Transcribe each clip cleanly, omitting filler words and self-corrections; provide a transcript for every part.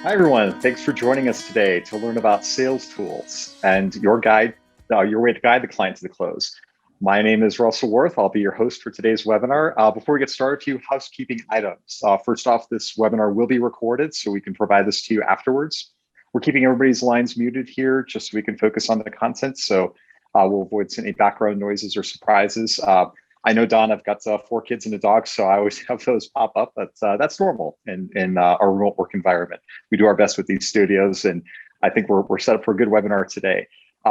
Hi, everyone. Thanks for joining us today to learn about sales tools and your way to guide the client to the close. My name is Russell Worth. I'll be your host for today's webinar. Before we get started, a few housekeeping items. First off, this webinar will be recorded, so we can provide this to you afterwards. We're keeping everybody's lines muted here just so we can focus on the content. So we'll avoid any background noises or surprises. I know, Don, I've got 4 kids and a dog, so I always have those pop up. That's normal in our remote work environment. We do our best with these studios, and I think we're set up for a good webinar today.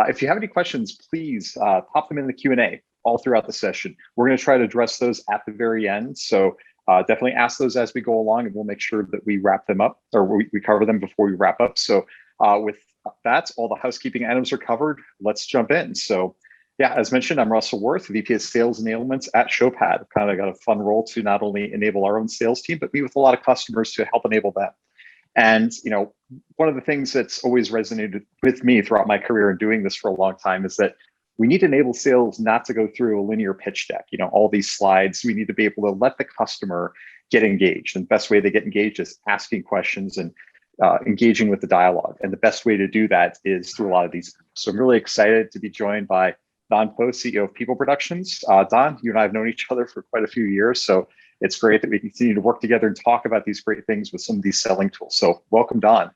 If you have any questions, please pop them in the Q&A all throughout the session. We're going to try to address those at the very end, so definitely ask those as we go along, and we'll make sure that we wrap them up, or we cover them before we wrap up. So with that, all the housekeeping items are covered. Let's jump in. So yeah, as mentioned, I'm Russell Worth, VP of Sales Enablement at Showpad. I've kind of got a fun role to not only enable our own sales team, but meet with a lot of customers to help enable them. And one of the things that's always resonated with me throughout my career and doing this for a long time is that we need to enable sales not to go through a linear pitch deck. All these slides. We need to be able to let the customer get engaged. And the best way they get engaged is asking questions and engaging with the dialogue. And the best way to do that is through a lot of these. So I'm really excited to be joined by Don Poe, CEO of People Productions. Don, you and I have known each other for quite a few years, so it's great that we continue to work together and talk about these great things with some of these selling tools. So welcome, Don.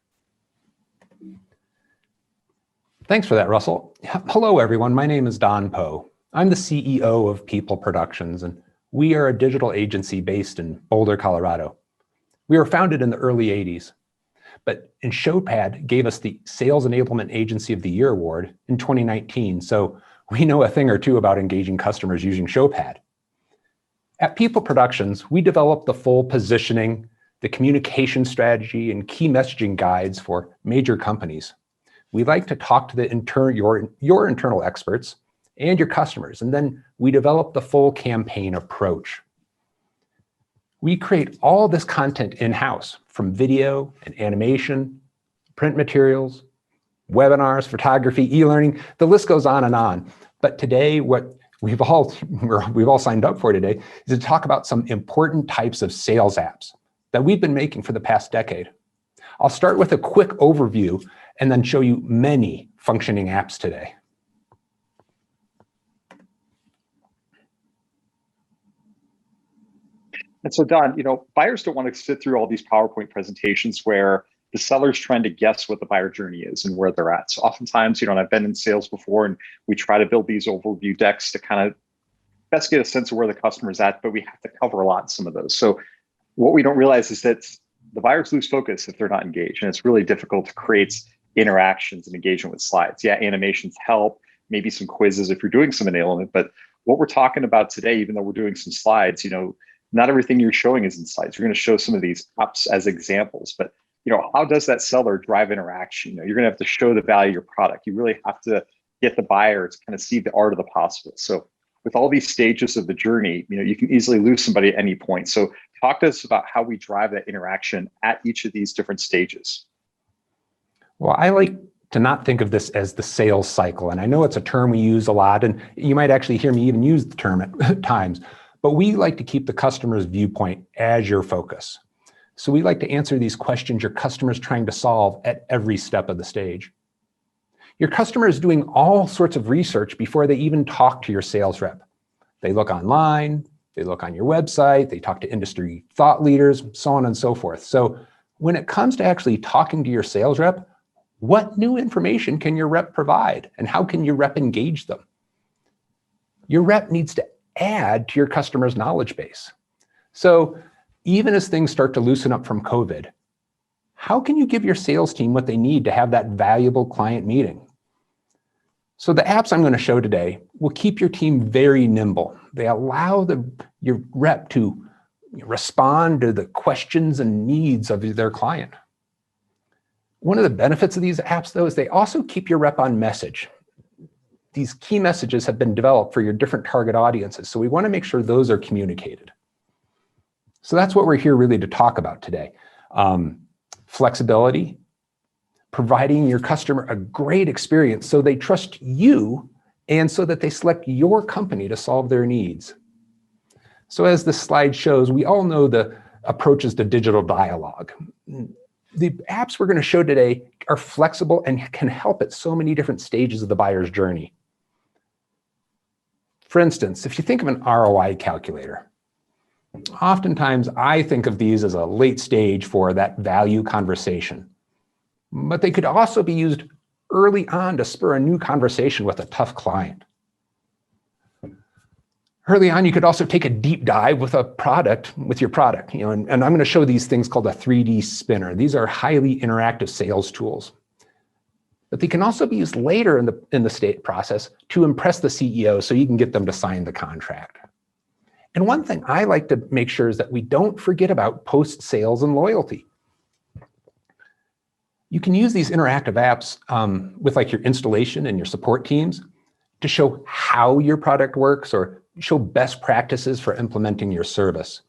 Thanks for that, Russell. Hello, everyone. My name is Don Poe. I'm the CEO of People Productions, and we are a digital agency based in Boulder, Colorado. We were founded in the early 80s, but Showpad gave us the Sales Enablement Agency of the Year award in 2019, so we know a thing or two about engaging customers using Showpad. At People Productions, we develop the full positioning, the communication strategy, and key messaging guides for major companies. We like to talk to your internal experts and your customers, and then we develop the full campaign approach. We create all this content in-house, from video and animation, print materials, webinars, photography, e-learning, the list goes on and on. But today, what we've all signed up for today is to talk about some important types of sales apps that we've been making for the past decade. I'll start with a quick overview and then show you many functioning apps today. And so, Don, buyers don't want to sit through all these PowerPoint presentations where the seller's trying to guess what the buyer journey is and where they're at. So oftentimes, and I've been in sales before, and we try to build these overview decks to kind of best get a sense of where the customer's at, but we have to cover a lot in some of those. So what we don't realize is that the buyers lose focus if they're not engaged, and it's really difficult to create interactions and engagement with slides. Yeah, animations help, maybe some quizzes if you're doing some enablement, but what we're talking about today, even though we're doing some slides, not everything you're showing is in slides. We're going to show some of these apps as examples, but how does that seller drive interaction? You're going to have to show the value of your product. You really have to get the buyer to kind of see the art of the possible. So with all these stages of the journey, you can easily lose somebody at any point. So talk to us about how we drive that interaction at each of these different stages. Well, I like to not think of this as the sales cycle. And I know it's a term we use a lot, and you might actually hear me even use the term at times, but we like to keep the customer's viewpoint as your focus. So we like to answer these questions your customer's trying to solve at every step of the stage. Your customer is doing all sorts of research before they even talk to your sales rep. They look online, they look on your website, they talk to industry thought leaders, so on and so forth. So when it comes to actually talking to your sales rep, what new information can your rep provide, and how can your rep engage them? Your rep needs to add to your customer's knowledge base. So even as things start to loosen up from COVID, how can you give your sales team what they need to have that valuable client meeting? So the apps I'm going to show today will keep your team very nimble. They allow your rep to respond to the questions and needs of their client. One of the benefits of these apps, though, is they also keep your rep on message. These key messages have been developed for your different target audiences, so we want to make sure those are communicated. So that's what we're here really to talk about today. Flexibility, providing your customer a great experience so they trust you and so that they select your company to solve their needs. So as this slide shows, we all know the approaches to digital dialogue. The apps we're going to show today are flexible and can help at so many different stages of the buyer's journey. For instance, if you think of an ROI calculator, oftentimes I think of these as a late stage for that value conversation, but they could also be used early on to spur a new conversation with a tough client. Early on, you could also take a deep dive with your product, and I'm going to show these things called a 3D spinner. These are highly interactive sales tools, but they can also be used later in the state process to impress the CEO so you can get them to sign the contract. And one thing I like to make sure is that we don't forget about post-sales and loyalty. You can use these interactive apps with like your installation and your support teams to show how your product works or show best practices for implementing your service.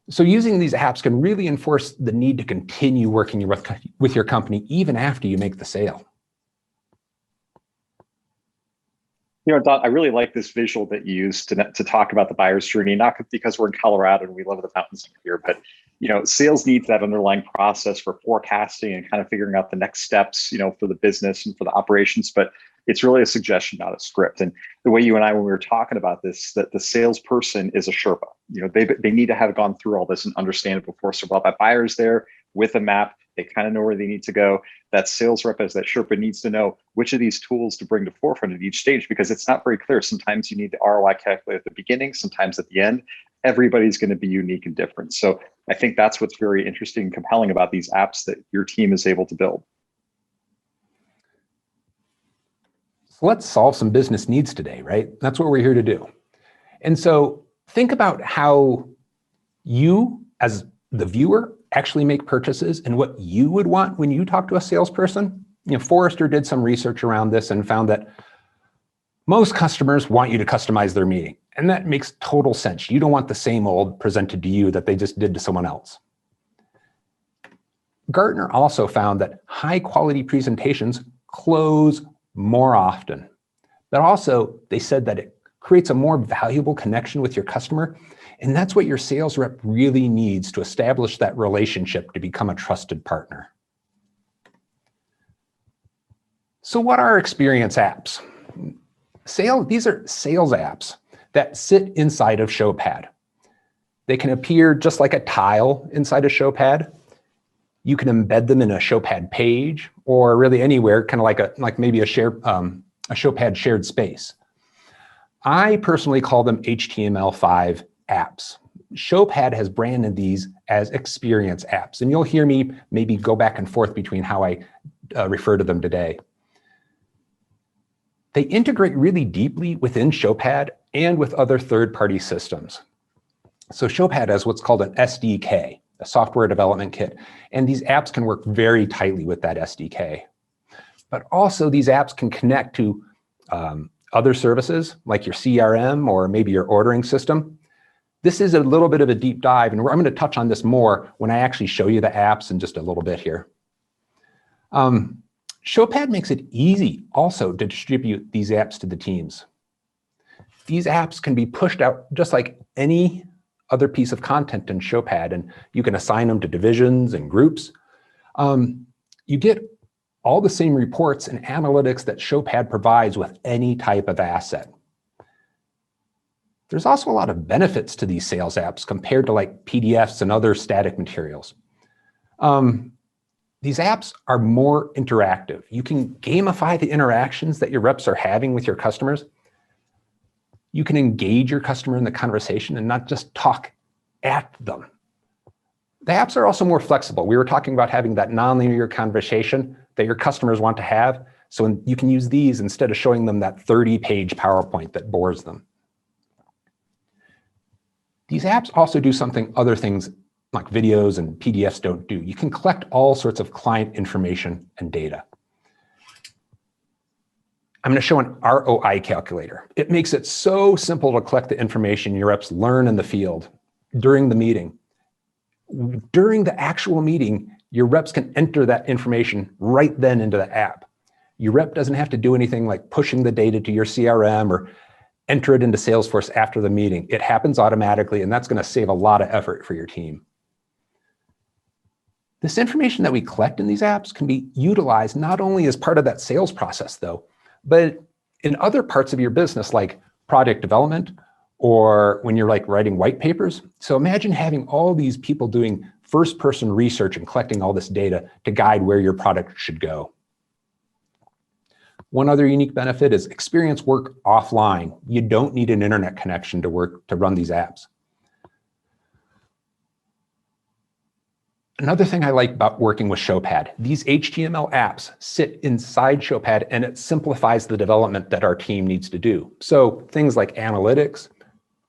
So using these apps can really enforce the need to continue working with your company even after you make the sale. Don, I really like this visual that you used to talk about the buyer's journey, not because we're in Colorado and we love the mountains here, but sales needs that underlying process for forecasting and kind of figuring out the next steps, for the business and for the operations. But it's really a suggestion, not a script. And the way you and I, when we were talking about this, that the salesperson is a Sherpa. They need to have gone through all this and understand it before. So while that buyer's there with a map, they kind of know where they need to go. That sales rep, as that Sherpa, needs to know which of these tools to bring to forefront at each stage, because it's not very clear. Sometimes you need the ROI calculator at the beginning, sometimes at the end. Everybody's going to be unique and different. So I think that's what's very interesting and compelling about these apps that your team is able to build. So let's solve some business needs today, right? That's what we're here to do. And so think about how you, as the viewer, actually make purchases and what you would want when you talk to a salesperson. Forrester did some research around this and found that most customers want you to customize their meeting. And that makes total sense. You don't want the same old presented to you that they just did to someone else. Gartner also found that high quality presentations close more often, but also they said that it creates a more valuable connection with your customer. And that's what your sales rep really needs to establish that relationship to become a trusted partner. So what are experience apps? These are sales apps that sit inside of Showpad. They can appear just like a tile inside a Showpad. You can embed them in a Showpad page or really anywhere, kind of like maybe a Showpad shared space. I personally call them HTML5 apps. Showpad has branded these as experience apps, and you'll hear me maybe go back and forth between how I refer to them today. They integrate really deeply within Showpad and with other third-party systems. So Showpad has what's called an SDK, a software development kit, and these apps can work very tightly with that SDK. But also these apps can connect to other services like your CRM or maybe your ordering system. This is a little bit of a deep dive, and I'm going to touch on this more when I actually show you the apps in just a little bit here. Showpad makes it easy also to distribute these apps to the teams. These apps can be pushed out just like any other piece of content in Showpad, and you can assign them to divisions and groups. You get all the same reports and analytics that Showpad provides with any type of asset. There's also a lot of benefits to these sales apps compared to like PDFs and other static materials. These apps are more interactive. You can gamify the interactions that your reps are having with your customers. You can engage your customer in the conversation and not just talk at them. The apps are also more flexible. We were talking about having that nonlinear conversation that your customers want to have. So you can use these instead of showing them that 30-page PowerPoint that bores them. These apps also do other things like videos and PDFs don't do. You can collect all sorts of client information and data. I'm going to show an ROI calculator. It makes it so simple to collect the information your reps learn in the field during the meeting. During the actual meeting, your reps can enter that information right then into the app. Your rep doesn't have to do anything like pushing the data to your CRM or enter it into Salesforce after the meeting. It happens automatically, and that's going to save a lot of effort for your team. This information that we collect in these apps can be utilized not only as part of that sales process though, but in other parts of your business like product development or when you're like writing white papers. So imagine having all these people doing first-person research and collecting all this data to guide where your product should go. One other unique benefit is experience work offline. You don't need an internet connection to run these apps. Another thing I like about working with Showpad, these HTML apps sit inside Showpad and it simplifies the development that our team needs to do. So things like analytics,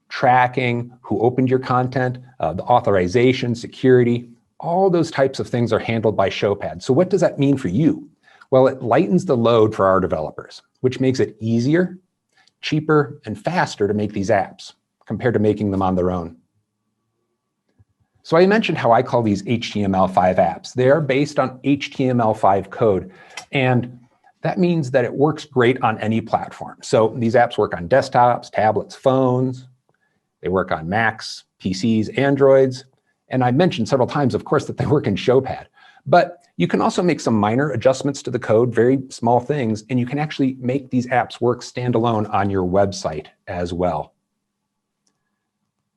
tracking, who opened your content, the authorization, security, all those types of things are handled by Showpad. So what does that mean for you? Well, it lightens the load for our developers, which makes it easier, cheaper, and faster to make these apps compared to making them on their own. So I mentioned how I call these HTML5 apps. They are based on HTML5 code, and that means that it works great on any platform. So these apps work on desktops, tablets, phones. They work on Macs, PCs, Androids. And I mentioned several times, of course, that they work in Showpad. But you can also make some minor adjustments to the code, very small things, and you can actually make these apps work standalone on your website as well.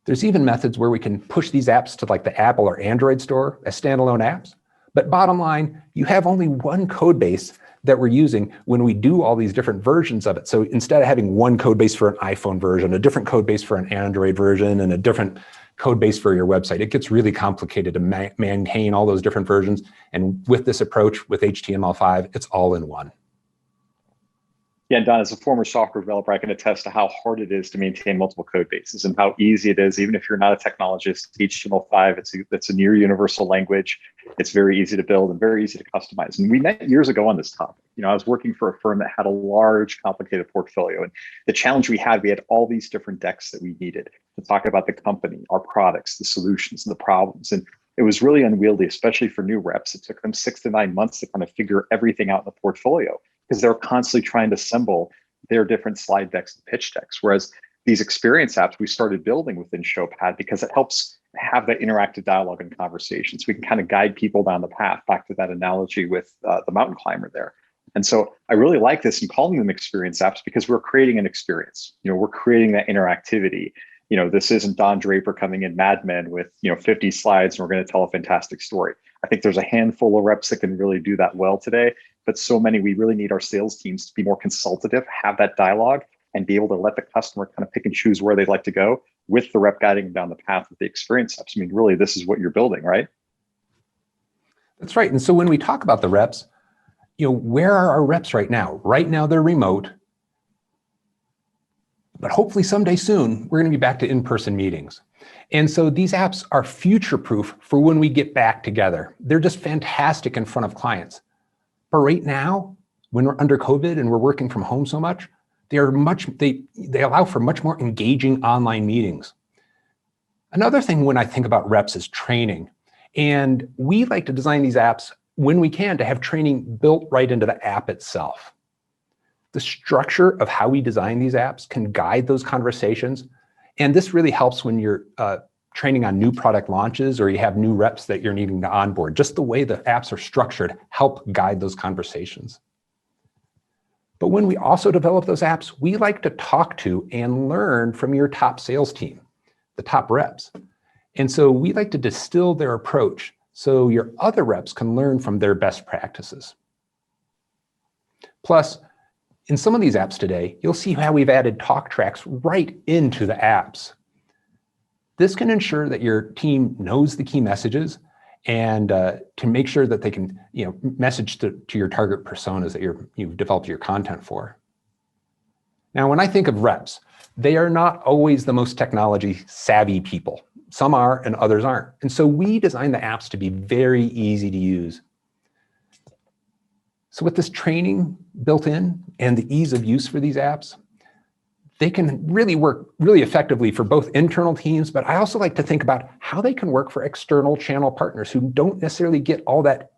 There's even methods where we can push these apps to like the Apple or Android store as standalone apps. But bottom line, you have only one code base that we're using when we do all these different versions of it. So instead of having one code base for an iPhone version, a different code base for an Android version, and a different code base for your website, it gets really complicated to maintain all those different versions. And with this approach with HTML5, it's all in one. Yeah, and Don, as a former software developer, I can attest to how hard it is to maintain multiple code bases and how easy it is, even if you're not a technologist. HTML5, it's a near universal language. It's very easy to build and very easy to customize. And we met years ago on this topic. You know, I was working for a firm that had a large, complicated portfolio. And the challenge we had all these different decks that we needed to talk about the company, our products, the solutions, and the problems. And it was really unwieldy, especially for new reps. It took them 6 to 9 months to kind of figure everything out in the portfolio, because they're constantly trying to assemble their different slide decks and pitch decks. Whereas these experience apps we started building within Showpad because it helps have that interactive dialogue and conversations. We can kind of guide people down the path, back to that analogy with the mountain climber there. And so I really like this and calling them experience apps because we're creating an experience. You know, we're creating that interactivity. You know, this isn't Don Draper coming in Mad Men with, 50 slides and we're going to tell a fantastic story. I think there's a handful of reps that can really do that well today, but so many, we really need our sales teams to be more consultative, have that dialogue, and be able to let the customer kind of pick and choose where they'd like to go with the rep guiding them down the path with the experience apps. I mean, really, this is what you're building, right? That's right. And so when we talk about the reps, where are our reps right now? Right now, they're remote. But hopefully someday soon, we're going to be back to in-person meetings. And so these apps are future-proof for when we get back together. They're just fantastic in front of clients. But right now, when we're under COVID and we're working from home so much, they allow for much more engaging online meetings. Another thing when I think about reps is training. And we like to design these apps when we can to have training built right into the app itself. The structure of how we design these apps can guide those conversations. And this really helps when you're training on new product launches or you have new reps that you're needing to onboard. Just the way the apps are structured help guide those conversations. But when we also develop those apps, we like to talk to and learn from your top sales team, the top reps. And so we like to distill their approach so your other reps can learn from their best practices. Plus, in some of these apps today, you'll see how we've added talk tracks right into the apps. This can ensure that your team knows the key messages and to make sure that they can message to your target personas that you've developed your content for. Now, when I think of reps, they are not always the most technology savvy people. Some are and others aren't. And so we design the apps to be very easy to use. So with this training built in and the ease of use for these apps, they can really work really effectively for both internal teams, but I also like to think about how they can work for external channel partners who don't necessarily get all that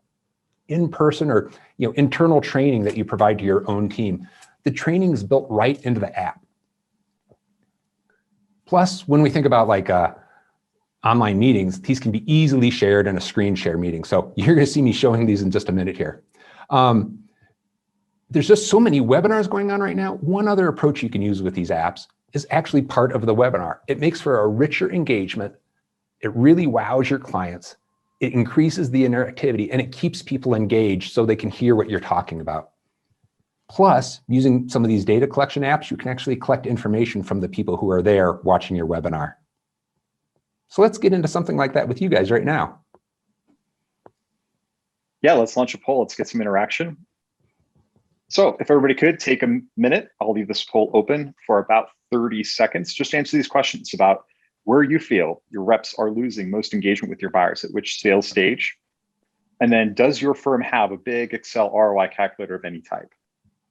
in-person or internal training that you provide to your own team. The training is built right into the app. Plus, when we think about online meetings, these can be easily shared in a screen share meeting. So you're going to see me showing these in just a minute here. There's just so many webinars going on right now. One other approach you can use with these apps is actually part of the webinar. It makes for a richer engagement. It really wows your clients. It increases the interactivity and it keeps people engaged so they can hear what you're talking about. Plus, using some of these data collection apps, you can actually collect information from the people who are there watching your webinar. So let's get into something like that with you guys right now. Yeah, let's launch a poll. Let's get some interaction. So if everybody could take a minute, I'll leave this poll open for about 30 seconds. Just answer these questions about where you feel your reps are losing most engagement with your buyers, at which sales stage. And then does your firm have a big Excel ROI calculator of any type?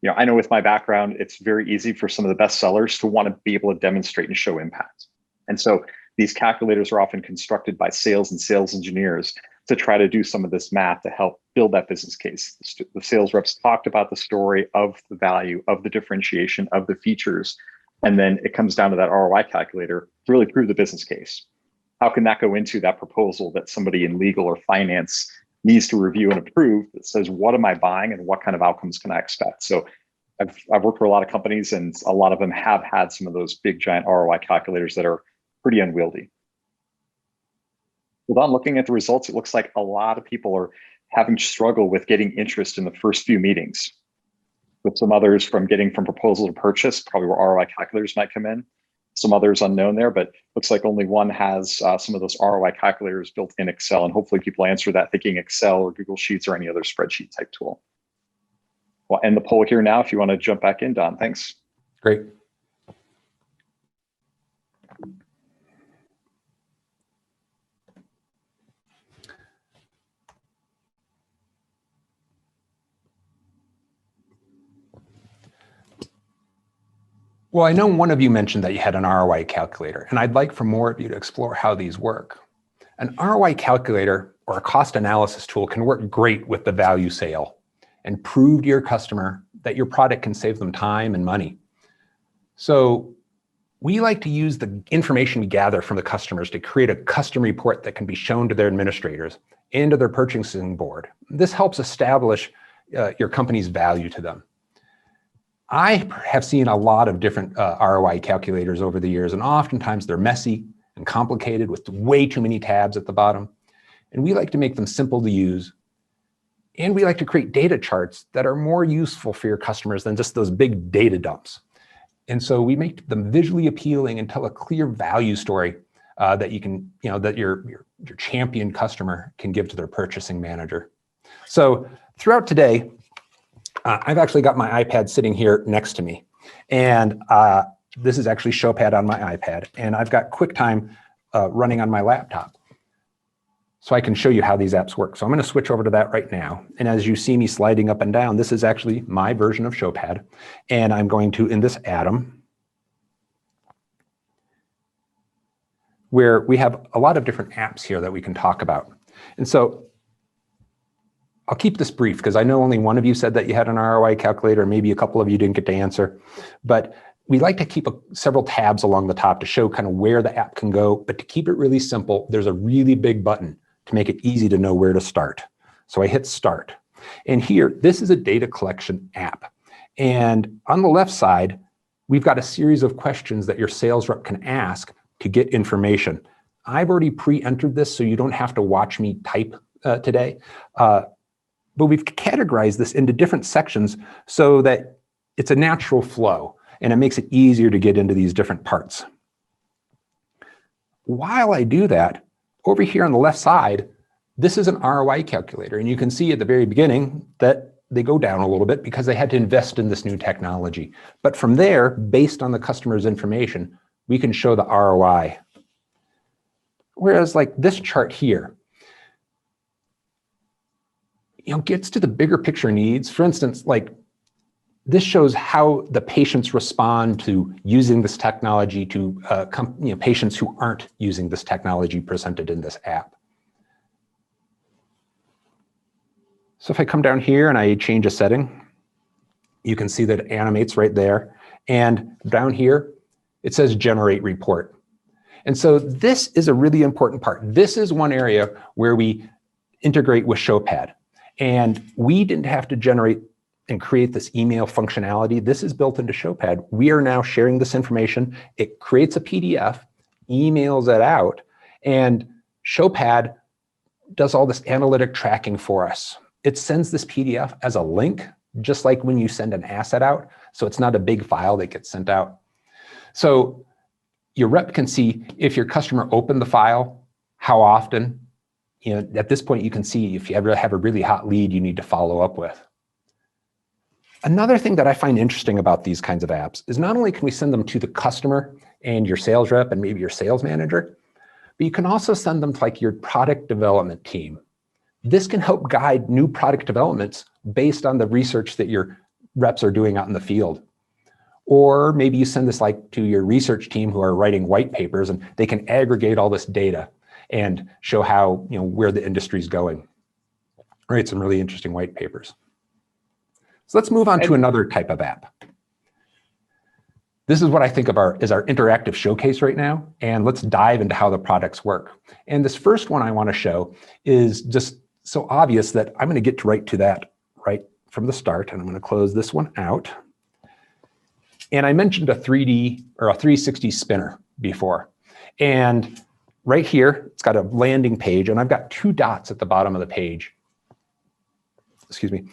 You know, I know with my background, it's very easy for some of the best sellers to want to be able to demonstrate and show impact. And so these calculators are often constructed by sales and sales engineers to try to do some of this math to help build that business case. The sales reps talked about the story of the value, of the differentiation, of the features, and then it comes down to that ROI calculator to really prove the business case. How can that go into that proposal that somebody in legal or finance needs to review and approve that says, what am I buying and what kind of outcomes can I expect? So I've worked for a lot of companies and a lot of them have had some of those big giant ROI calculators that are pretty unwieldy. Without looking at the results, it looks like a lot of people are having struggle with getting interest in the first few meetings. With some others from getting from proposal to purchase, probably where ROI calculators might come in. Some others unknown there, but looks like only one has some of those ROI calculators built in Excel. And hopefully people answer that thinking Excel or Google Sheets or any other spreadsheet type tool. We'll end the poll here now if you want to jump back in, Don. Thanks. Great. Well, I know one of you mentioned that you had an ROI calculator, and I'd like for more of you to explore how these work. An ROI calculator or a cost analysis tool can work great with the value sale and prove to your customer that your product can save them time and money. So we like to use the information we gather from the customers to create a custom report that can be shown to their administrators and to their purchasing board. This helps establish your company's value to them. I have seen a lot of different ROI calculators over the years, and oftentimes they're messy and complicated with way too many tabs at the bottom. And we like to make them simple to use. And we like to create data charts that are more useful for your customers than just those big data dumps. And so we make them visually appealing and tell a clear value story that you can, that your champion customer can give to their purchasing manager. So throughout today, I've actually got my iPad sitting here next to me. And this is actually Showpad on my iPad. And I've got QuickTime running on my laptop. So I can show you how these apps work. So I'm going to switch over to that right now. And as you see me sliding up and down, this is actually my version of Showpad. And I'm going to, in this atom, where we have a lot of different apps here that we can talk about. And so I'll keep this brief because I know only one of you said that you had an ROI calculator, maybe a couple of you didn't get to answer. But we like to keep several tabs along the top to show kind of where the app can go. But to keep it really simple, there's a really big button to make it easy to know where to start. So I hit start. And here, this is a data collection app. And on the left side, we've got a series of questions that your sales rep can ask to get information. I've already pre-entered this, so you don't have to watch me type today. But we've categorized this into different sections so that it's a natural flow and it makes it easier to get into these different parts. While I do that, over here on the left side, this is an ROI calculator. And you can see at the very beginning that they go down a little bit because they had to invest in this new technology. But from there, based on the customer's information, we can show the ROI. Whereas like this chart here, gets to the bigger picture needs. For instance, like this shows how the patients respond to using this technology to patients who aren't using this technology presented in this app. So if I come down here and I change a setting, you can see that it animates right there. And down here, it says generate report. And so this is a really important part. This is one area where we integrate with Showpad. And we didn't have to generate and create this email functionality. This is built into Showpad. We are now sharing this information. It creates a PDF, emails it out, and Showpad does all this analytic tracking for us. It sends this PDF as a link, just like when you send an asset out. So it's not a big file that gets sent out. So your rep can see if your customer opened the file, how often. At this point, you can see if you ever have a really hot lead you need to follow up with. Another thing that I find interesting about these kinds of apps is not only can we send them to the customer and your sales rep and maybe your sales manager, but you can also send them to like your product development team. This can help guide new product developments based on the research that your reps are doing out in the field. Or maybe you send this like to your research team who are writing white papers, and they can aggregate all this data and show how, where the industry is going. Write some really interesting white papers. So let's move on to another type of app. This is what I think of as our interactive showcase right now, and let's dive into how the products work. And this first one I want to show is just so obvious that I'm going to get right to that right from the start, and I'm going to close this one out. And I mentioned a 3D or a 360 spinner before. And right here, it's got a landing page, and I've got 2 dots at the bottom of the page, excuse me,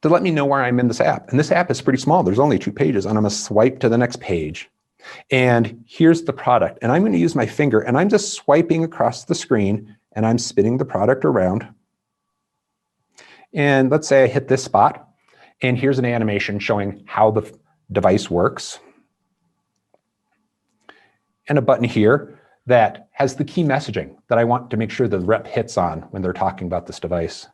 to let me know where I'm in this app. And this app is pretty small. There's only 2 pages, and I'm going to swipe to the next page. And here's the product. And I'm going to use my finger, and I'm just swiping across the screen, and I'm spinning the product around. And let's say I hit this spot, and here's an animation showing how the device works. And a button here that has the key messaging that I want to make sure the rep hits on when they're talking about this device.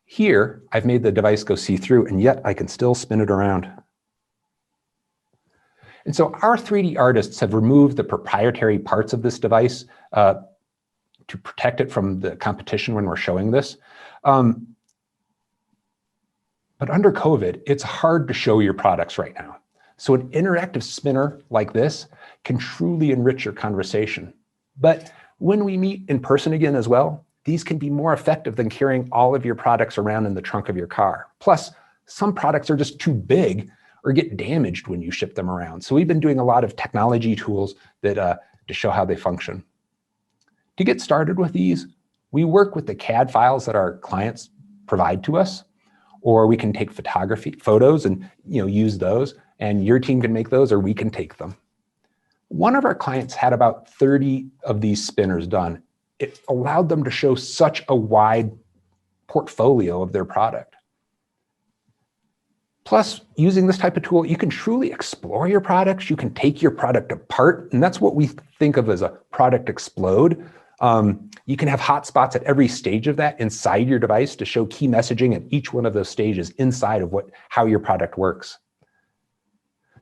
Here, I've made the device go see-through, and yet I can still spin it around. And so our 3D artists have removed the proprietary parts of this device to protect it from the competition when we're showing this. But under COVID, it's hard to show your products right now. So an interactive spinner like this can truly enrich your conversation. But when we meet in person again as well, these can be more effective than carrying all of your products around in the trunk of your car. Plus, some products are just too big or get damaged when you ship them around. So we've been doing a lot of technology tools that to show how they function. To get started with these, we work with the CAD files that our clients provide to us, or we can take photos and use those, and your team can make those, or we can take them. One of our clients had about 30 of these spinners done. It allowed them to show such a wide portfolio of their product. Plus, using this type of tool, you can truly explore your products. You can take your product apart, and that's what we think of as a product explode. You can have hotspots at every stage of that inside your device to show key messaging at each one of those stages inside of how your product works.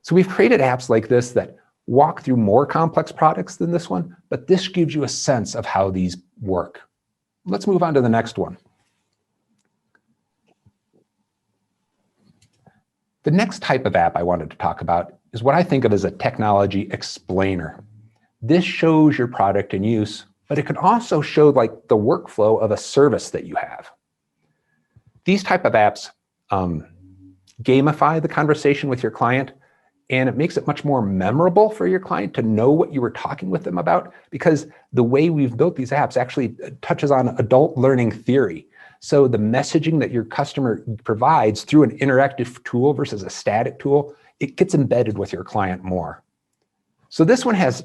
So we've created apps like this that walk through more complex products than this one, but this gives you a sense of how these work. Let's move on to the next one. The next type of app I wanted to talk about is what I think of as a technology explainer. This shows your product in use, but it can also show like the workflow of a service that you have. These type of apps gamify the conversation with your client, and it makes it much more memorable for your client to know what you were talking with them about, because the way we've built these apps actually touches on adult learning theory. So the messaging that your customer provides through an interactive tool versus a static tool, it gets embedded with your client more. So this one has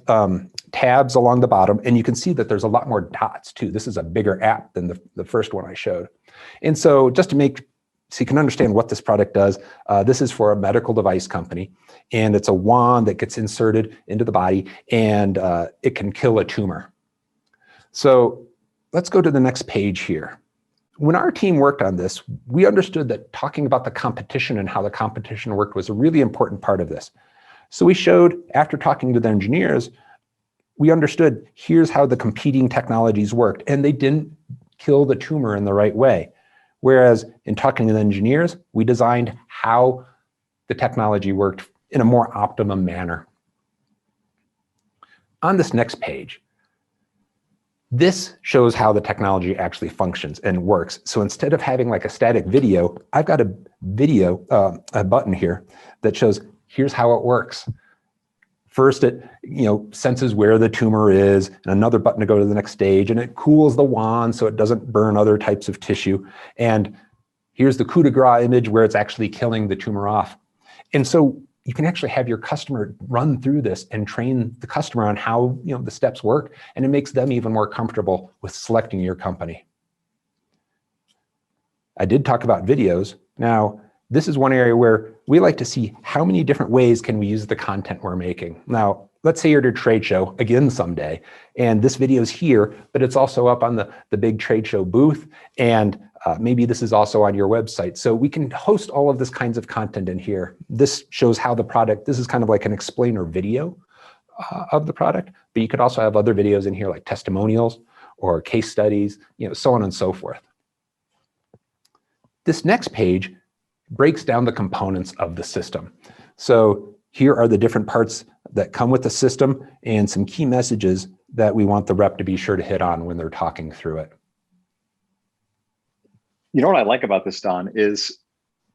tabs along the bottom, and you can see that there's a lot more dots too. This is a bigger app than the first one I showed. And so just so you can understand what this product does, this is for a medical device company, and it's a wand that gets inserted into the body, and it can kill a tumor. So let's go to the next page here. When our team worked on this, we understood that talking about the competition and how the competition worked was a really important part of this. So we showed, after talking to the engineers, we understood here's how the competing technologies worked, and they didn't kill the tumor in the right way. Whereas in talking to the engineers, we designed how the technology worked in a more optimum manner. On this next page, this shows how the technology actually functions and works. So instead of having like a static video, I've got a video, a button here that shows here's how it works. First, it senses where the tumor is, and another button to go to the next stage, and it cools the wand so it doesn't burn other types of tissue. And here's the coup de grace image where it's actually killing the tumor off. And so you can actually have your customer run through this and train the customer on how the steps work, and it makes them even more comfortable with selecting your company. I did talk about videos. Now, this is one area where we like to see how many different ways can we use the content we're making. Now, let's say you're at a trade show again someday, and this video is here, but it's also up on the big trade show booth, and maybe this is also on your website. So we can host all of this kinds of content in here. This shows how the product, this is kind of like an explainer video of the product, but you could also have other videos in here like testimonials or case studies, so on and so forth. This next page breaks down the components of the system. So here are the different parts that come with the system and some key messages that we want the rep to be sure to hit on when they're talking through it. You know what I like about this, Don, is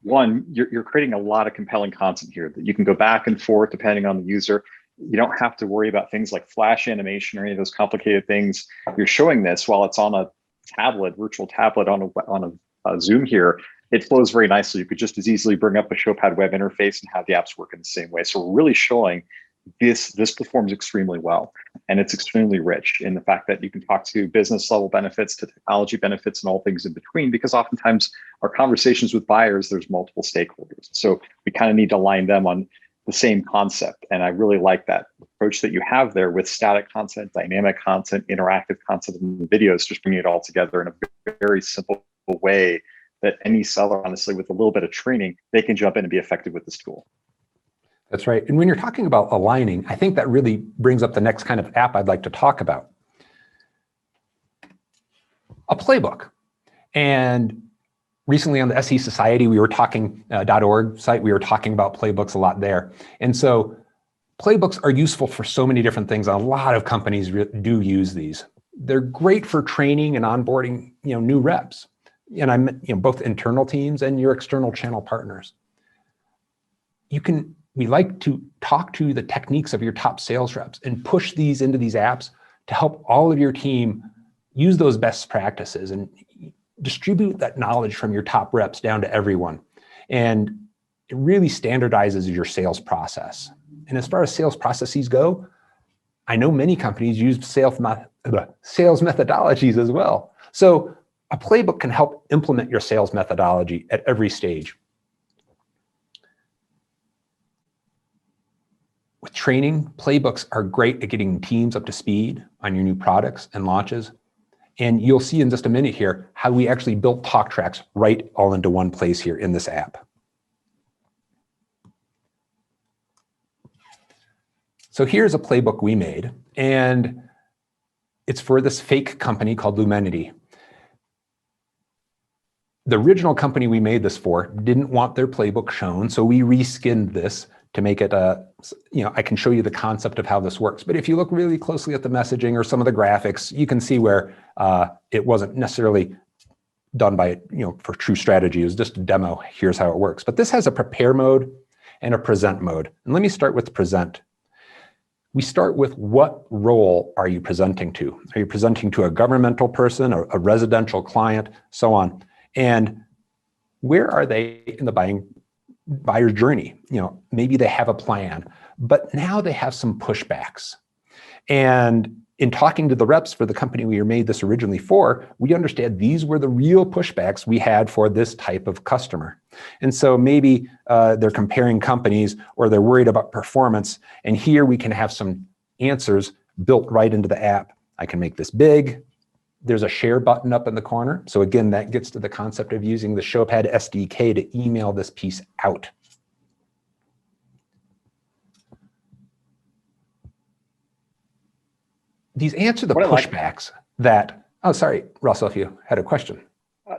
one, you're creating a lot of compelling content here that you can go back and forth depending on the user. You don't have to worry about things like flash animation or any of those complicated things. You're showing this while it's on a tablet, virtual tablet on a Zoom here. It flows very nicely. You could just as easily bring up a Showpad web interface and have the apps work in the same way. So we're really showing this performs extremely well. And it's extremely rich in the fact that you can talk to business level benefits, to technology benefits, and all things in between, because oftentimes our conversations with buyers, there's multiple stakeholders. So we kind of need to align them on the same concept. And I really like that approach that you have there with static content, dynamic content, interactive content, and the videos, just bringing it all together in a very simple way that any seller, honestly, with a little bit of training, they can jump in and be effective with this tool. That's right. And when you're talking about aligning, I think that really brings up the next kind of app I'd like to talk about. A playbook. And recently on the SE Society, we were talking, .org site, we were talking about playbooks a lot there. And so playbooks are useful for so many different things. A lot of companies do use these. They're great for training and onboarding, new reps. And I meant, both internal teams and your external channel partners. We like to talk to the techniques of your top sales reps and push these into these apps to help all of your team use those best practices and distribute that knowledge from your top reps down to everyone. And it really standardizes your sales process. And as far as sales processes go, I know many companies use sales methodologies as well. So a playbook can help implement your sales methodology at every stage. With training, playbooks are great at getting teams up to speed on your new products and launches. And you'll see in just a minute here how we actually built talk tracks right all into one place here in this app. So here's a playbook we made, and it's for this fake company called Lumenity. The original company we made this for didn't want their playbook shown, so we reskinned this to make it, I can show you the concept of how this works. But if you look really closely at the messaging or some of the graphics, you can see where it wasn't necessarily done by, for true strategy. It was just a demo. Here's how it works. But this has a prepare mode and a present mode. And let me start with present. We start with what role are you presenting to? Are you presenting to a governmental person, or a residential client, so on? And where are they in the buyer's journey? Maybe they have a plan, but now they have some pushbacks. And in talking to the reps for the company we made this originally for, we understand these were the real pushbacks we had for this type of customer. And so maybe they're comparing companies, or they're worried about performance. And here we can have some answers built right into the app. I can make this big. There's a share button up in the corner. So again, that gets to the concept of using the Showpad SDK to email this piece out. These answer the pushbacks that, oh, sorry, Russell, if you had a question.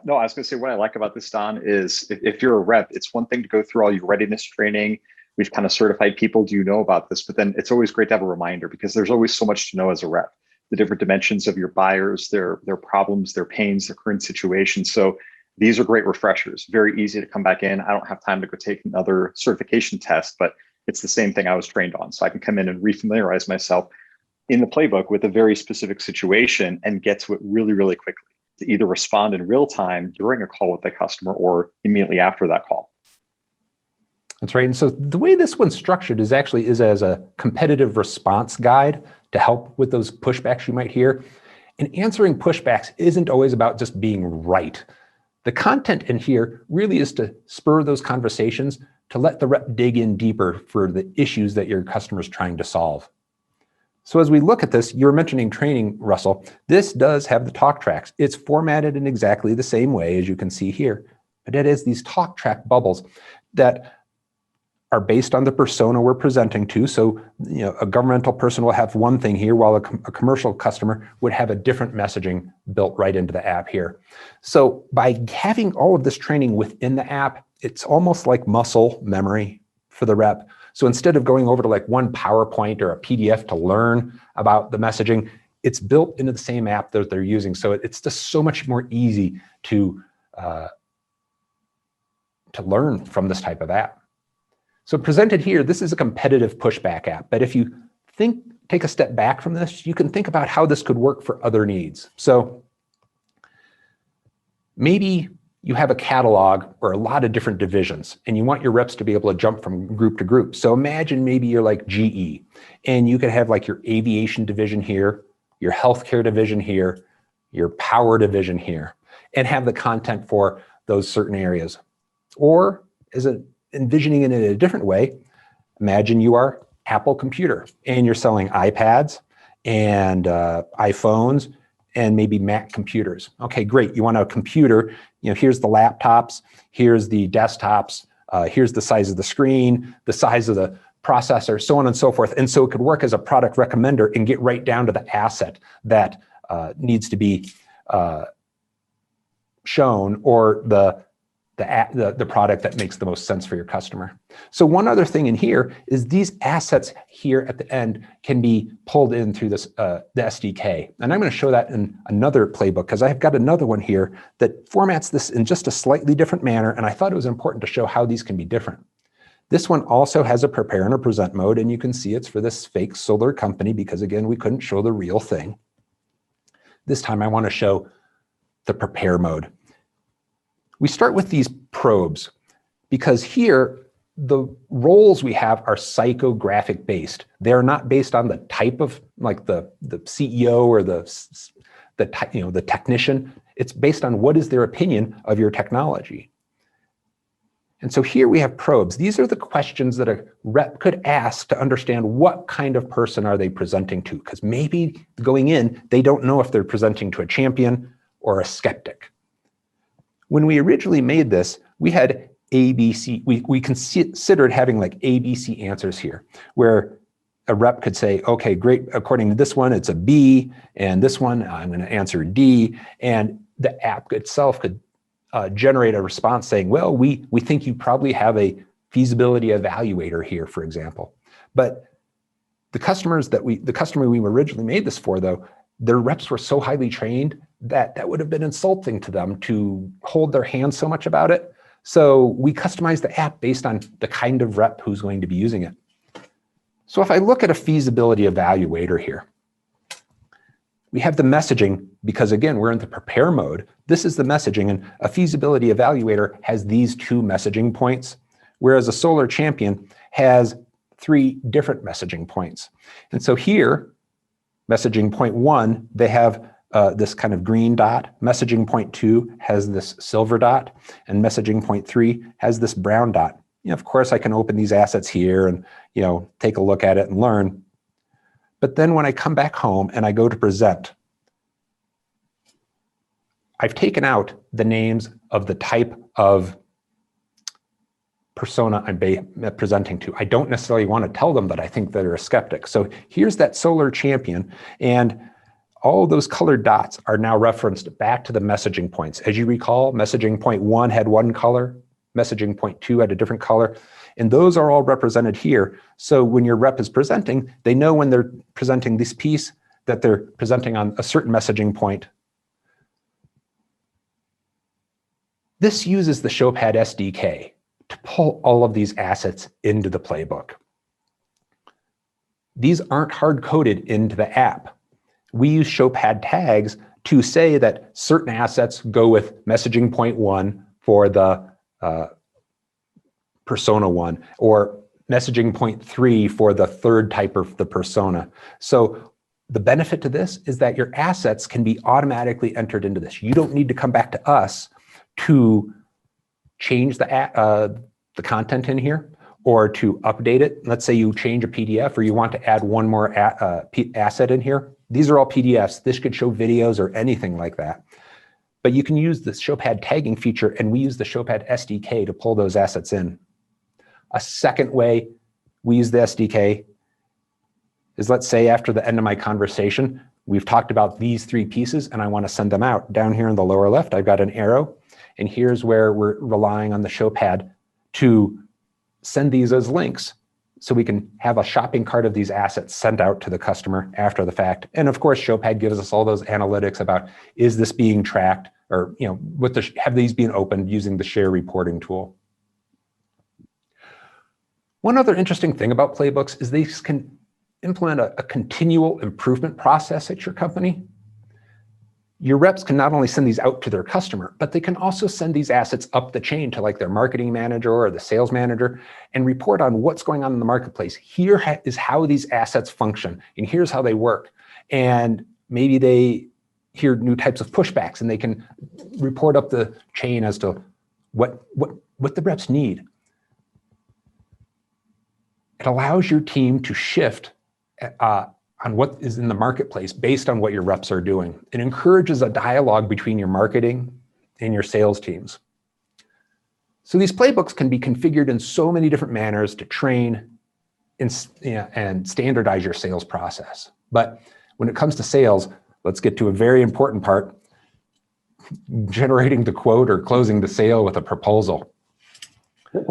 No, I was going to say what I like about this, Don, is if you're a rep, it's one thing to go through all your readiness training, We've kind of certified people. Do you know about this? But then it's always great to have a reminder because there's always so much to know as a rep. The different dimensions of your buyers, their problems, their pains, their current situation. So these are great refreshers. Very easy to come back in. I don't have time to go take another certification test, but it's the same thing I was trained on. So I can come in and refamiliarize myself in the playbook with a very specific situation and get to it really, really quickly to either respond in real time during a call with the customer or immediately after that call. That's right. And so the way this one's structured is actually as a competitive response guide to help with those pushbacks you might hear. And answering pushbacks isn't always about just being right. The content in here really is to spur those conversations to let the rep dig in deeper for the issues that your customer's trying to solve. So as we look at this, you were mentioning Trainingrussell. This does have the talk tracks. It's formatted in exactly the same way as you can see here, but it has these talk track bubbles that are based on the persona we're presenting to. So, a governmental person will have one thing here, while a commercial customer would have a different messaging built right into the app here. So by having all of this training within the app, it's almost like muscle memory for the rep. So instead of going over to like one PowerPoint or a PDF to learn about the messaging, it's built into the same app that they're using. So it's just so much more easy to learn from this type of app. So presented here, this is a competitive pushback app. But if you take a step back from this, you can think about how this could work for other needs. So maybe you have a catalog or a lot of different divisions and you want your reps to be able to jump from group to group. So imagine maybe you're like GE and you could have like your aviation division here, your healthcare division here, your power division here, and have the content for those certain areas. Or envisioning it in a different way, imagine you are Apple Computer and you're selling iPads and iPhones and maybe Mac computers. Okay, great. You want a computer, here's the laptops, here's the desktops, here's the size of the screen, the size of the processor, so on and so forth. And so it could work as a product recommender and get right down to the asset that needs to be shown, or the product that makes the most sense for your customer. So one other thing in here is these assets here at the end can be pulled in through this the SDK. And I'm going to show that in another playbook because I've got another one here that formats this in just a slightly different manner. And I thought it was important to show how these can be different. This one also has a prepare and a present mode, and you can see it's for this fake solar company because, again, we couldn't show the real thing. This time I want to show the prepare mode. We start with these probes because here the roles we have are psychographic based. They're not based on the type of, like the CEO or the technician. It's based on what is their opinion of your technology. And so here we have probes. These are the questions that a rep could ask to understand what kind of person are they presenting to, because maybe going in, they don't know if they're presenting to a champion or a skeptic. When we originally made this, we had ABC. We considered having like ABC answers here, where a rep could say, okay, great, according to this one, it's a B, and this one, I'm going to answer D. And the app itself could generate a response saying, well, we think you probably have a feasibility evaluator here, for example. But the customer we originally made this for, though, their reps were so highly trained that would have been insulting to them to hold their hands so much about it. So we customized the app based on the kind of rep who's going to be using it. So if I look at a feasibility evaluator here, we have the messaging because, again, we're in the prepare mode. This is the messaging, and a feasibility evaluator has these 2 messaging points, whereas a solar champion has 3 different messaging points. And so here, messaging point 1, they have this kind of green dot. Messaging point 2 has this silver dot, and messaging point 3 has this brown dot. Of course, I can open these assets here and take a look at it and learn. But then when I come back home and I go to present, I've taken out the names of the type of persona I'm presenting to. I don't necessarily want to tell them that I think they're a skeptic. So here's that solar champion, and all those colored dots are now referenced back to the messaging points. As you recall, messaging point 1 had one color, messaging point 2 at a different color. And those are all represented here. So when your rep is presenting, they know when they're presenting this piece that they're presenting on a certain messaging point. This uses the Showpad SDK to pull all of these assets into the playbook. These aren't hard-coded into the app. We use Showpad tags to say that certain assets go with messaging point 1 for the persona 1, or messaging point 3 for the third type of the persona. So the benefit to this is that your assets can be automatically entered into this. You don't need to come back to us to change the content in here or to update it. Let's say you change a PDF or you want to add one more asset in here. These are all PDFs. This could show videos or anything like that. But you can use the Showpad tagging feature, and we use the Showpad SDK to pull those assets in. A second way we use the SDK is, let's say after the end of my conversation, we've talked about these 3 pieces and I want to send them out. Down here in the lower left, I've got an arrow, and here's where we're relying on the Showpad to send these as links so we can have a shopping cart of these assets sent out to the customer after the fact. And of course, Showpad gives us all those analytics about, is this being tracked, or have these been opened using the share reporting tool. One other interesting thing about Playbooks is these can implement a continual improvement process at your company. Your reps can not only send these out to their customer, but they can also send these assets up the chain to like their marketing manager or the sales manager and report on what's going on in the marketplace. Here is how these assets function, and here's how they work. And maybe they hear new types of pushbacks, and they can report up the chain as to what the reps need. It allows your team to shift on what is in the marketplace based on what your reps are doing. It encourages a dialogue between your marketing and your sales teams. So these playbooks can be configured in so many different manners to train and standardize your sales process. But when it comes to sales, let's get to a very important part: generating the quote or closing the sale with a proposal.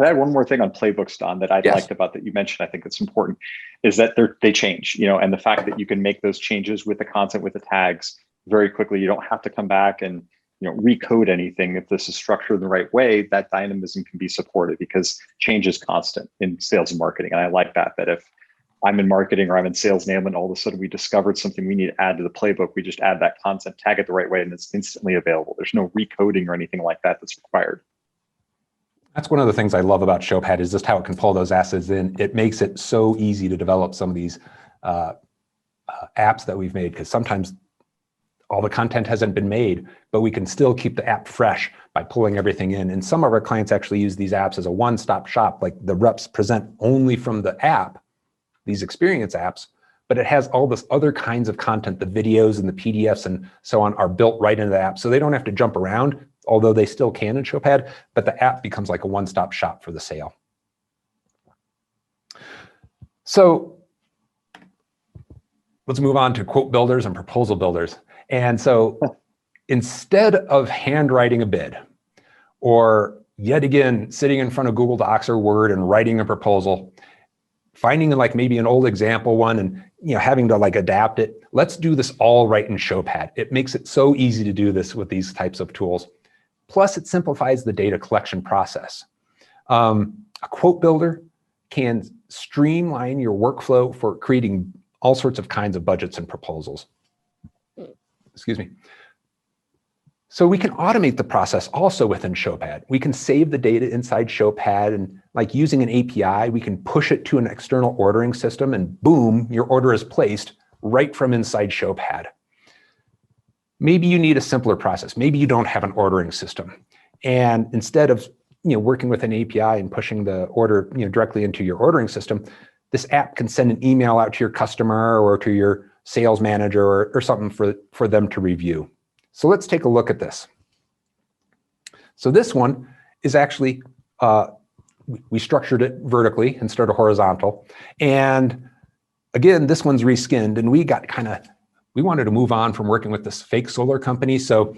I had one more thing on Playbooks, Don, that I liked about that you mentioned. I think it's important, is that they change, and the fact that you can make those changes with the content, with the tags very quickly. You don't have to come back and recode anything. If this is structured in the right way, that dynamism can be supported because change is constant in sales and marketing. And I like that if I'm in marketing or I'm in sales enablement, all of a sudden we discovered something we need to add to the playbook, we just add that content, tag it the right way, and it's instantly available. There's no recoding or anything like that that's required. That's one of the things I love about Showpad, is just how it can pull those assets in. It makes it so easy to develop some of these apps that we've made, because sometimes all the content hasn't been made, but we can still keep the app fresh by pulling everything in. And some of our clients actually use these apps as a one-stop shop. Like the reps present only from the app, these experience apps, but it has all this other kinds of content. The videos and the PDFs and so on are built right into the app, so they don't have to jump around, although they still can in Showpad, but the app becomes like a one-stop shop for the sale. So let's move on to quote builders and proposal builders. And so instead of handwriting a bid, or yet again sitting in front of Google Docs or Word and writing a proposal, finding like maybe an old example one and having to like adapt it, let's do this all right in Showpad. It makes it so easy to do this with these types of tools. Plus, it simplifies the data collection process. A quote builder can streamline your workflow for creating all sorts of kinds of budgets and proposals. Excuse me. So we can automate the process also within Showpad. We can save the data inside Showpad, and like using an API, we can push it to an external ordering system, and boom, your order is placed right from inside Showpad. Maybe you need a simpler process. Maybe you don't have an ordering system. And instead of working with an API and pushing the order directly into your ordering system, this app can send an email out to your customer or to your sales manager or something for them to review. So let's take a look at this. So this one is actually, we structured it vertically instead of horizontal. And again, this one's reskinned, and we wanted to move on from working with this fake solar company. So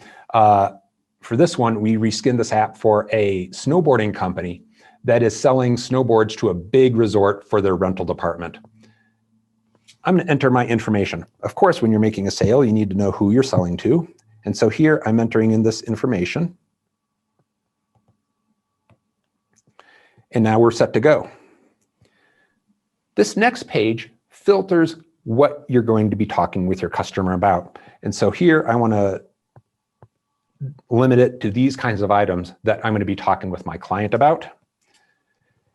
for this one, we reskinned this app for a snowboarding company that is selling snowboards to a big resort for their rental department. I'm going to enter my information. Of course, when you're making a sale, you need to know who you're selling to. And so here I'm entering in this information. And now we're set to go. This next page filters what you're going to be talking with your customer about. And so here I want to limit it to these kinds of items that I'm going to be talking with my client about.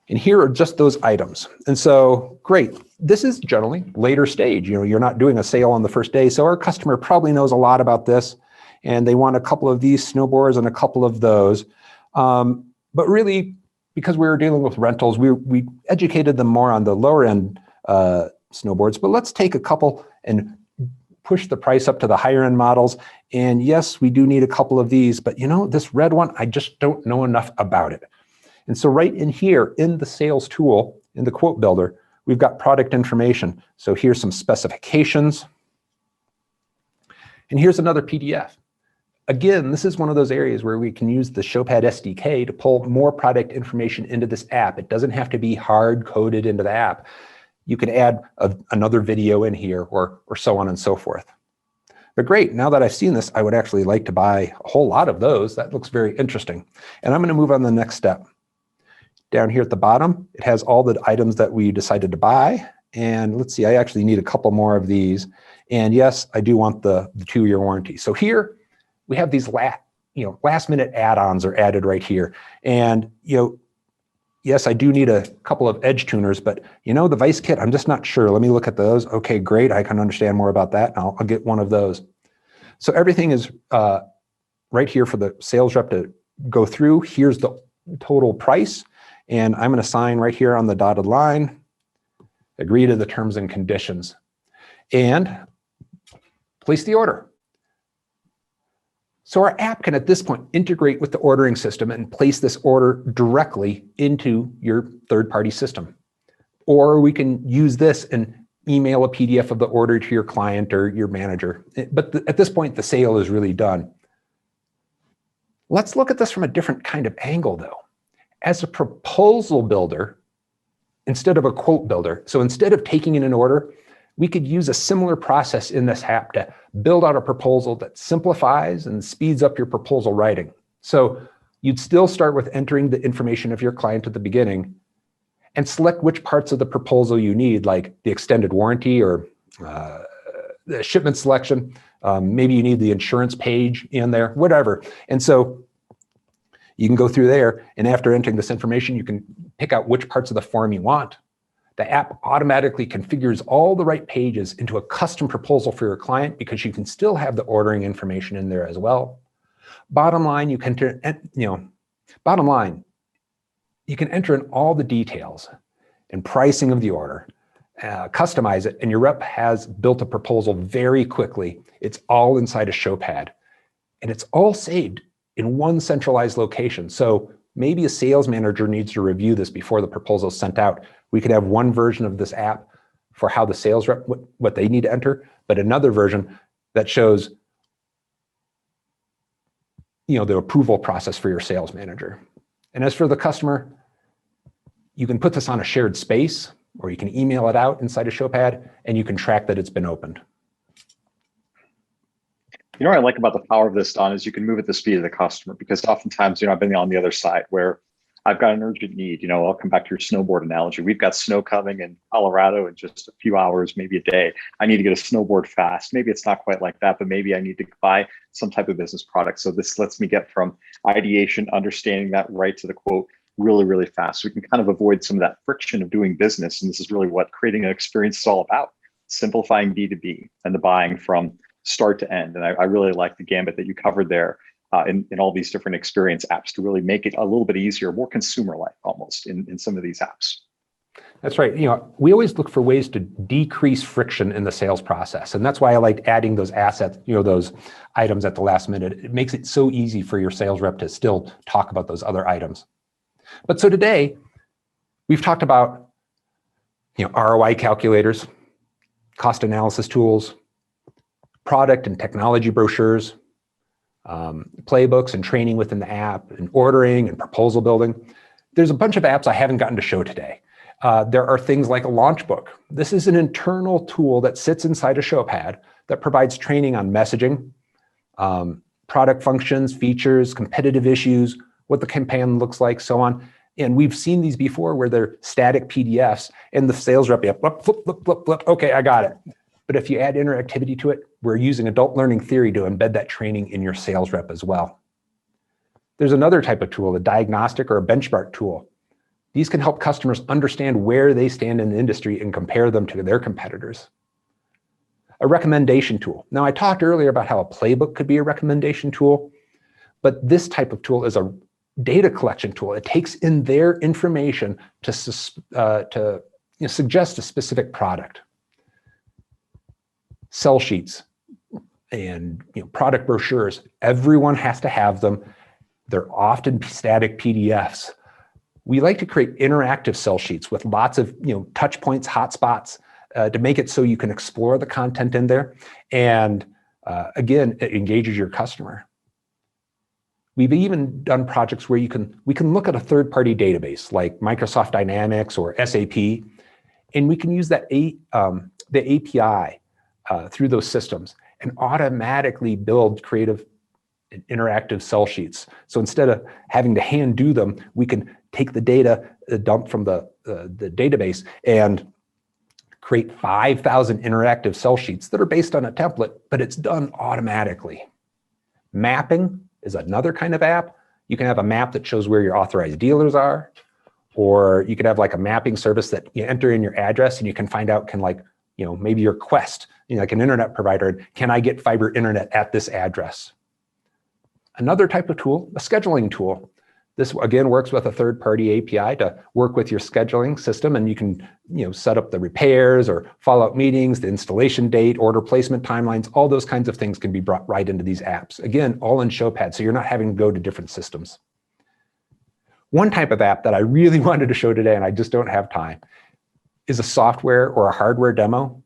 And here are just those items. And so, great. This is generally later stage. You're not doing a sale on the first day. So our customer probably knows a lot about this, and they want a couple of these snowboards and a couple of those. But really, because we were dealing with rentals, we educated them more on the lower end snowboards. But let's take a couple and push the price up to the higher end models. And yes, we do need a couple of these, but this red one, I just don't know enough about it. And so right in here, in the sales tool, in the quote builder, we've got product information. So here's some specifications. And here's another PDF. Again, this is one of those areas where we can use the Showpad SDK to pull more product information into this app. It doesn't have to be hard coded into the app. You can add another video in here or so on and so forth. But great, now that I've seen this, I would actually like to buy a whole lot of those. That looks very interesting. And I'm going to move on to the next step. Down here at the bottom, it has all the items that we decided to buy. And let's see, I actually need a couple more of these. And yes, I do want the 2-year warranty. So here we have these last minute add-ons are added right here. And yes, I do need a couple of edge tuners, but the Vice kit, I'm just not sure. Let me look at those. Okay, great. I can understand more about that. I'll get one of those. So everything is right here for the sales rep to go through. Here's the total price. And I'm going to sign right here on the dotted line, agree to the terms and conditions, and place the order. So our app can at this point integrate with the ordering system and place this order directly into your third-party system. Or we can use this and email a PDF of the order to your client or your manager. But at this point, the sale is really done. Let's look at this from a different kind of angle, though. As a proposal builder, instead of a quote builder, so instead of taking in an order, we could use a similar process in this app to build out a proposal that simplifies and speeds up your proposal writing. So you'd still start with entering the information of your client at the beginning and select which parts of the proposal you need, like the extended warranty or the shipment selection. Maybe you need the insurance page in there, whatever. And so you can go through there, and after entering this information, you can pick out which parts of the form you want. The app automatically configures all the right pages into a custom proposal for your client because you can still have the ordering information in there as well. Bottom line, you can enter in all the details and pricing of the order, customize it, and your rep has built a proposal very quickly. It's all inside a Showpad, and it's all saved in one centralized location. So maybe a sales manager needs to review this before the proposal is sent out. We could have one version of this app for how the sales rep, what they need to enter, but another version that shows the approval process for your sales manager. And as for the customer, you can put this on a shared space, or you can email it out inside a Showpad, and you can track that it's been opened. What I like about the power of this, Don, is you can move at the speed of the customer, because oftentimes, I've been on the other side where I've got an urgent need. I'll come back to your snowboard analogy. We've got snow coming in Colorado in just a few hours, maybe a day. I need to get a snowboard fast. Maybe it's not quite like that, but maybe I need to buy some type of business product. So this lets me get from ideation, understanding that right to the quote really, really fast. So we can kind of avoid some of that friction of doing business. And this is really what creating an experience is all about, simplifying B2B and the buying from start to end. And I really like the gambit that you covered there in all these different experience apps to really make it a little bit easier, more consumer-like almost in some of these apps. That's right. We always look for ways to decrease friction in the sales process. And that's why I like adding those assets, those items at the last minute. It makes it so easy for your sales rep to still talk about those other items. But so today, we've talked about ROI calculators, cost analysis tools, product and technology brochures, Playbooks and training within the app, and ordering and proposal building. There's a bunch of apps I haven't gotten to show today. There are things like a launch book. This is an internal tool that sits inside a Showpad that provides training on messaging, product functions, features, competitive issues, what the campaign looks like, so on. And we've seen these before where they're static PDFs and the sales rep, flip, flip, flip, flip, okay, I got it. But if you add interactivity to it, we're using adult learning theory to embed that training in your sales rep as well. There's another type of tool, a diagnostic or a benchmark tool. These can help customers understand where they stand in the industry and compare them to their competitors. A recommendation tool. Now, I talked earlier about how a playbook could be a recommendation tool, but this type of tool is a data collection tool. It takes in their information to suggest a specific product. Sell sheets and product brochures. Everyone has to have them. They're often static PDFs. We like to create interactive sell sheets with lots of touch points, hotspots, to make it so you can explore the content in there. And again, it engages your customer. We've even done projects where we can look at a third-party database like Microsoft Dynamics or SAP, and we can use that the API through those systems and automatically build creative and interactive sell sheets. So instead of having to hand do them, we can take the data dump from the database and create 5,000 interactive sell sheets that are based on a template, but it's done automatically. Mapping is another kind of app. You can have a map that shows where your authorized dealers are, or you could have like a mapping service that you enter in your address and you can find out, maybe your Quest, like an internet provider, can I get fiber internet at this address? Another type of tool, a scheduling tool. This again works with a third-party API to work with your scheduling system, and you can set up the repairs or follow-up meetings, the installation date, order placement timelines, all those kinds of things can be brought right into these apps. Again, all in Showpad, so you're not having to go to different systems. One type of app that I really wanted to show today, and I just don't have time, is a software or a hardware demo.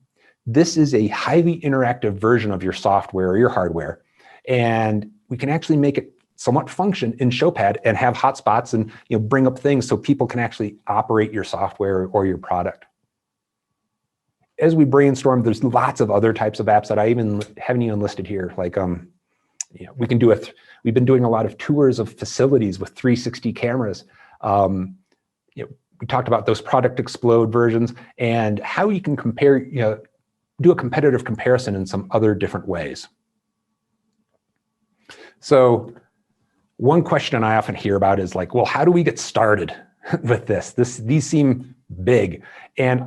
This is a highly interactive version of your software or your hardware, and we can actually make it somewhat function in Showpad and have hotspots and bring up things so people can actually operate your software or your product. As we brainstorm, there's lots of other types of apps that I haven't even listed here. Like we've been doing a lot of tours of facilities with 360 cameras. We talked about those product explode versions and how you can compare, do a competitive comparison in some other different ways. So one question I often hear about is like, well, how do we get started with this? These seem big. And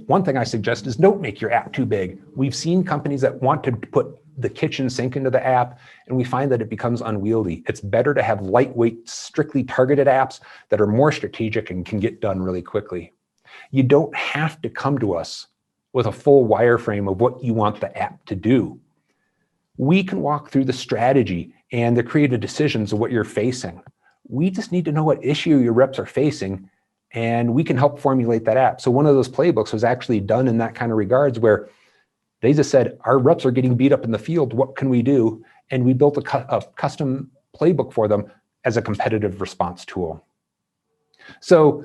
one thing I suggest is don't make your app too big. We've seen companies that want to put the kitchen sink into the app, and we find that it becomes unwieldy. It's better to have lightweight, strictly targeted apps that are more strategic and can get done really quickly. You don't have to come to us with a full wireframe of what you want the app to do. We can walk through the strategy and the creative decisions of what you're facing. We just need to know what issue your reps are facing, and we can help formulate that app. So one of those playbooks was actually done in that kind of regards, where they just said, our reps are getting beat up in the field, what can we do? And we built a custom playbook for them as a competitive response tool. So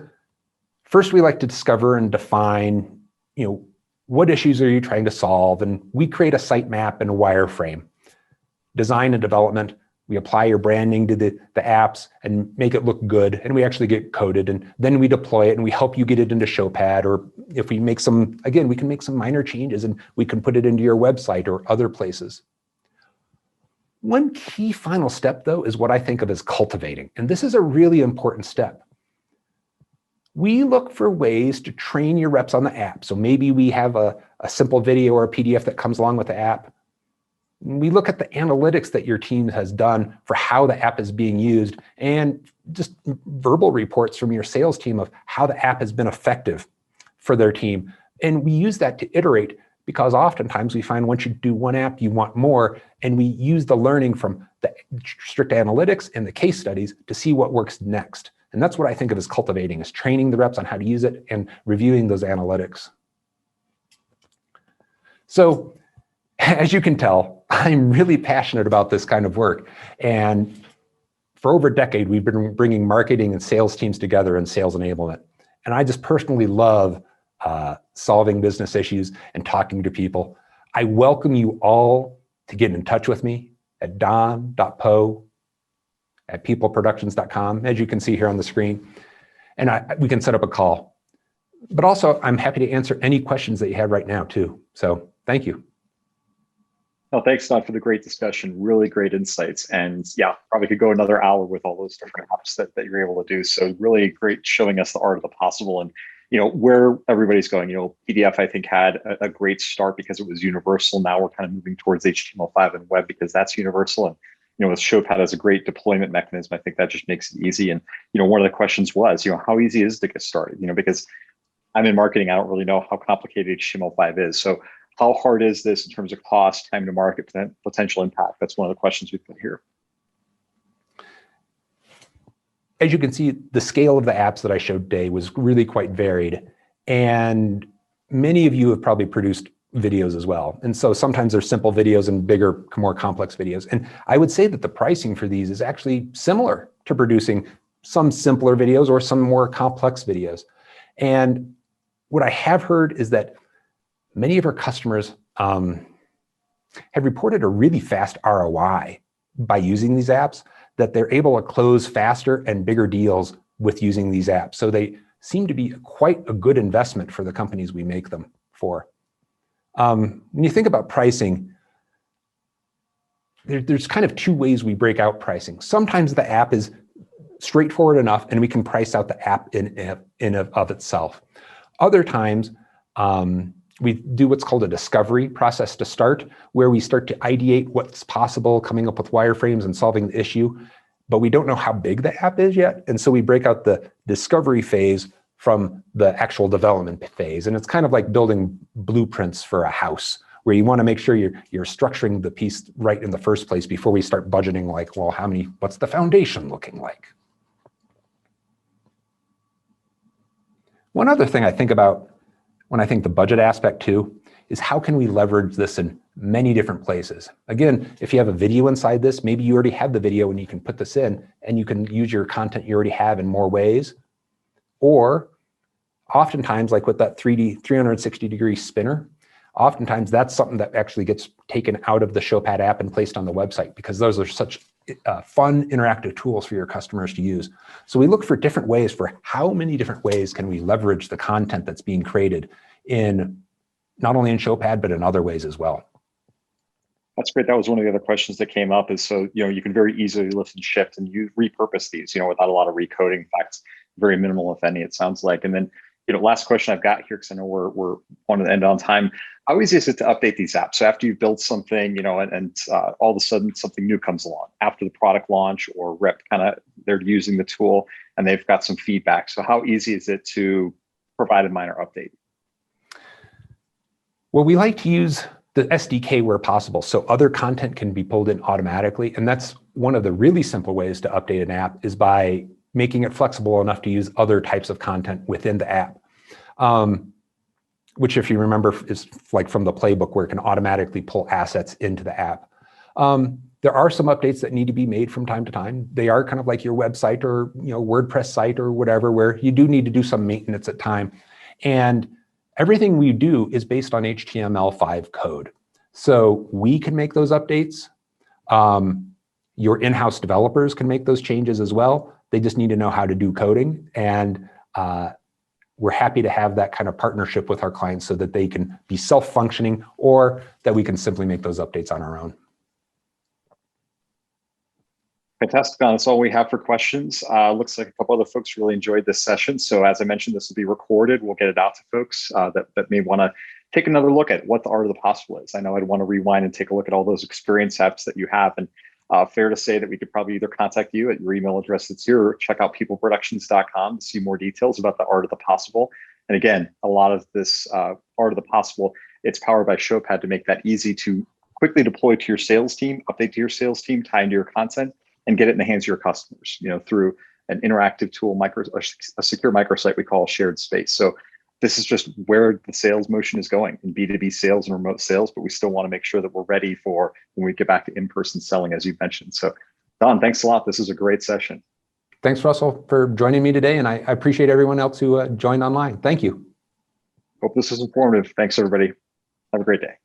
first, we like to discover and define, what issues are you trying to solve? And we create a sitemap and a wireframe. Design and development, we apply your branding to the apps and make it look good, and we actually get coded, and then we deploy it and we help you get it into Showpad, or if we make some, again, we can make some minor changes and we can put it into your website or other places. One key final step, though, is what I think of as cultivating, and this is a really important step. We look for ways to train your reps on the app. So maybe we have a simple video or a PDF that comes along with the app. We look at the analytics that your team has done for how the app is being used, and just verbal reports from your sales team of how the app has been effective for their team. And we use that to iterate, because oftentimes we find once you do one app, you want more, and we use the learning from the strict analytics and the case studies to see what works next. And that's what I think of as cultivating, is training the reps on how to use it and reviewing those analytics. So As you can tell, I'm really passionate about this kind of work. And for over a decade, we've been bringing marketing and sales teams together in sales enablement. And I just personally love solving business issues and talking to people. I welcome you all to get in touch with me at don.poe@peopleproductions.com, as you can see here on the screen. And we can set up a call. But also, I'm happy to answer any questions that you have right now, too. So thank you. Well, thanks, Don, for the great discussion. Really great insights. And yeah, probably could go another hour with all those different apps that you're able to do. So really great showing us the art of the possible and where everybody's going. PDF, I think, had a great start because it was universal. Now we're kind of moving towards HTML5 and web because that's universal. And with Showpad as a great deployment mechanism, I think that just makes it easy. And one of the questions was, how easy is it to get started? Because I'm in marketing, I don't really know how complicated HTML5 is. So how hard is this in terms of cost, time to market, potential impact? That's one of the questions we put here. As you can see, the scale of the apps that I showed today was really quite varied. And many of you have probably produced videos as well. And so sometimes there's simple videos and bigger, more complex videos. And I would say that the pricing for these is actually similar to producing some simpler videos or some more complex videos. And what I have heard is that many of our customers have reported a really fast ROI by using these apps, that they're able to close faster and bigger deals with using these apps. So they seem to be quite a good investment for the companies we make them for. When you think about pricing, there's kind of two ways we break out pricing. Sometimes the app is straightforward enough and we can price out the app in of itself. Other times, we do what's called a discovery process to start, where we start to ideate what's possible, coming up with wireframes and solving the issue, but we don't know how big the app is yet. And so we break out the discovery phase from the actual development phase. And it's kind of like building blueprints for a house, where you want to make sure you're structuring the piece right in the first place before we start budgeting, like, well, what's the foundation looking like? One other thing I think about when I think the budget aspect too, is how can we leverage this in many different places? Again, if you have a video inside this, maybe you already have the video and you can put this in and you can use your content you already have in more ways. Or oftentimes, like with that 360-degree spinner, oftentimes that's something that actually gets taken out of the Showpad app and placed on the website, because those are such fun interactive tools for your customers to use. So we look for different ways for how many different ways can we leverage the content that's being created in not only in Showpad, but in other ways as well. That's great. That was one of the other questions that came up is, so, you can very easily lift and shift and you repurpose these, without a lot of recoding. In fact, very minimal, if any, it sounds like. And then, last question I've got here, because I know we're wanting to end on time. How easy is it to update these apps? So after you've built something, and all of a sudden something new comes along after the product launch, or rep they're using the tool and they've got some feedback. So how easy is it to provide a minor update? Well, we like to use the SDK where possible, so other content can be pulled in automatically. And that's one of the really simple ways to update an app, is by making it flexible enough to use other types of content within the app. Which, if you remember, is like from the Playbook, where it can automatically pull assets into the app. There are some updates that need to be made from time to time. They are kind of like your website or WordPress site or whatever, where you do need to do some maintenance at time. And everything we do is based on HTML5 code. So we can make those updates. Your in-house developers can make those changes as well. They just need to know how to do coding. And we're happy to have that kind of partnership with our clients so that they can be self-functioning, or that we can simply make those updates on our own. Fantastic, Don. That's all we have for questions. Looks like a couple other folks really enjoyed this session. So as I mentioned, this will be recorded. We'll get it out to folks that may want to take another look at what the art of the possible is. I know I'd want to rewind and take a look at all those experience apps that you have. And fair to say that we could probably either contact you at your email address that's here, or check out peopleproductions.com to see more details about the art of the possible. And again, a lot of this art of the possible, it's powered by Showpad to make that easy to quickly deploy to your sales team, update to your sales team, tie into your content, and get it in the hands of your customers, through an interactive tool, a secure microsite we call shared space. So this is just where the sales motion is going in B2B sales and remote sales, but we still want to make sure that we're ready for when we get back to in-person selling, as you mentioned. So Don, thanks a lot. This is a great session. Thanks, Russell, for joining me today. And I appreciate everyone else who joined online. Thank you. Hope this was informative. Thanks, everybody. Have a great day.